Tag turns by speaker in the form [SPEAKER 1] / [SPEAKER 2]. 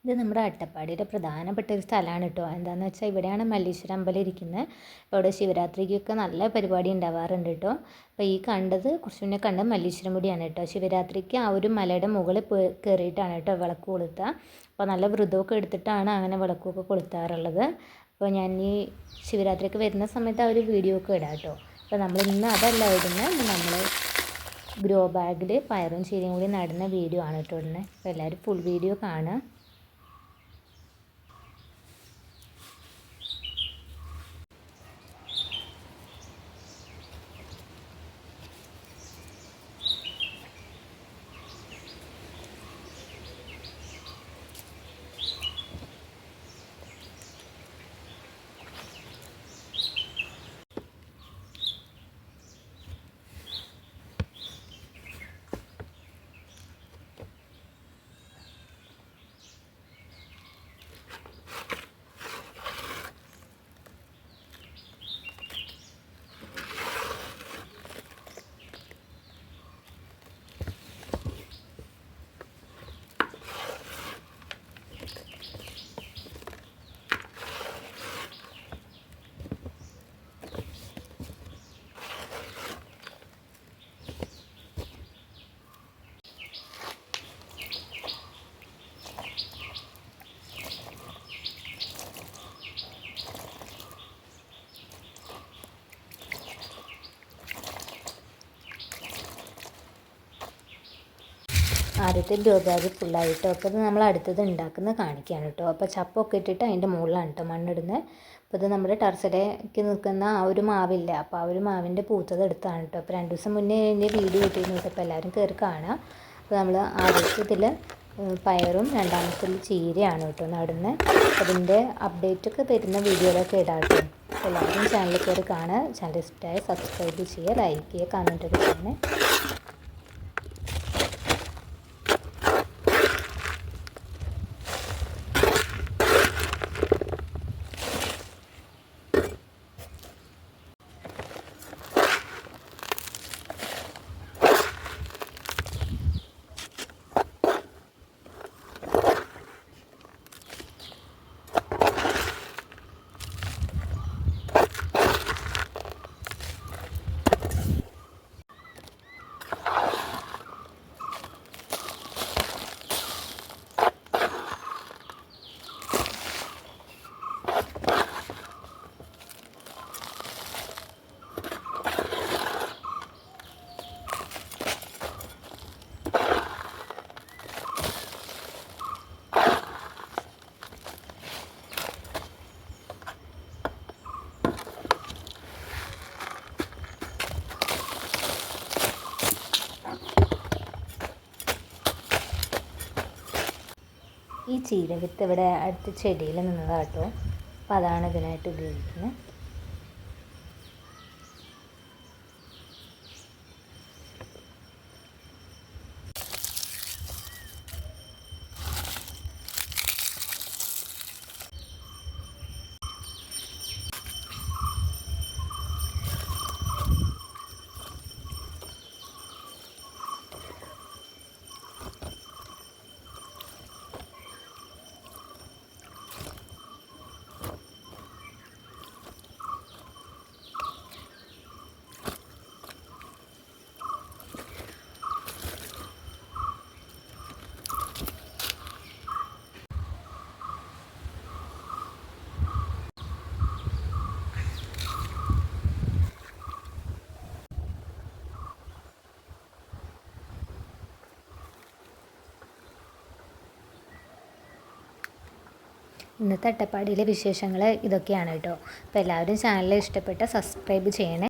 [SPEAKER 1] ഇത് നമ്മുടെ അട്ടപ്പാടിയുടെ പ്രധാനപ്പെട്ട ഒരു സ്ഥലമാണ് കേട്ടോ. എന്താണെന്ന് വെച്ചാൽ ഇവിടെയാണ് മല്ലീശ്വരം അമ്പലം ഇരിക്കുന്നത്. അപ്പോൾ ഇവിടെ ശിവരാത്രിക്കൊക്കെ നല്ല പരിപാടി ഉണ്ടാവാറുണ്ട് കേട്ടോ. അപ്പോൾ ഈ കണ്ടത് കുറച്ച് മുന്നേ കണ്ട മല്ലീശ്വരം മുടിയാണ് കേട്ടോ. ശിവരാത്രിക്ക് ആ ഒരു മലയുടെ മുകളിൽ കയറിയിട്ടാണ് കേട്ടോ വിളക്ക് കൊളുത്തുക. അപ്പോൾ നല്ല വ്രതമൊക്കെ എടുത്തിട്ടാണ് അങ്ങനെ വിളക്കൊക്കെ കൊളുത്താറുള്ളത്. അപ്പോൾ ഞാൻ ഈ ശിവരാത്രിയൊക്കെ വരുന്ന സമയത്ത് ആ ഒരു വീഡിയോ ഒക്കെ ഇടാം കേട്ടോ. അപ്പോൾ നമ്മൾ ഇന്ന് അതല്ല ഇടുന്നത്, നമ്മൾ ഗ്രോ ബാഗിൽ പയറും ചീരയും കൂടി നടുന്ന വീഡിയോ ആണ് കേട്ടോ ഇടുന്നത്. അപ്പോൾ എല്ലാവരും ഫുൾ വീഡിയോ കാണുക. ആദ്യത്തെ ഗ്രോ ബാഗ് ഫുള്ളായിട്ടോ. അപ്പോൾ ഇത് നമ്മൾ അടുത്തത് ഉണ്ടാക്കുന്നത് കാണിക്കുകയാണ് കേട്ടോ. അപ്പോൾ ചപ്പൊക്കെ ഇട്ടിട്ട് അതിൻ്റെ മുകളിലാണ് കേട്ടോ മണ്ണിടുന്നത്. അപ്പോൾ ഇത് നമ്മുടെ ടെറസിലേക്ക് നിൽക്കുന്ന ആ ഒരു മാവില്ല, അപ്പോൾ ആ ഒരു മാവിൻ്റെ പൂത്തത് എടുത്താണ് കേട്ടോ. അപ്പോൾ 2 ദിവസം മുന്നേ എൻ്റെ വീഡിയോ കിട്ടിയിരുന്നു. അപ്പോൾ എല്ലാവരും കയറി കാണാം. അപ്പോൾ നമ്മൾ ആദ്യത്തിൽ പയറും രണ്ടാമത്തിൽ ചീരയാണ് കേട്ടോ നടുന്നത്. അതിൻ്റെ അപ്ഡേറ്റൊക്കെ തരുന്ന വീഡിയോയിലൊക്കെ ഇടാം കേട്ടോ. എല്ലാവരും ചാനലിൽ കയറി കാണുക. ചാനൽ ഇഷ്ടമായി സബ്സ്ക്രൈബ് ചെയ്യുക, ലൈക്ക് ചെയ്യുക, കമൻറ്റൊക്കെ ചെയ്യണേ. ഈ ചീര വിത്ത് ഇവിടെ അടുത്ത് ചെടിയിൽ നിന്നതാട്ടോ. അപ്പോൾ അതാണ് ഇതിനായിട്ട് ഉപയോഗിക്കുന്നത്. ഇന്നത്തെ അട്ടപ്പാടിയിലെ വിശേഷങ്ങൾ ഇതൊക്കെയാണ് കേട്ടോ. അപ്പോൾ എല്ലാവരും ചാനൽ ഇഷ്ടപ്പെട്ട സബ്സ്ക്രൈബ് ചെയ്യണേ.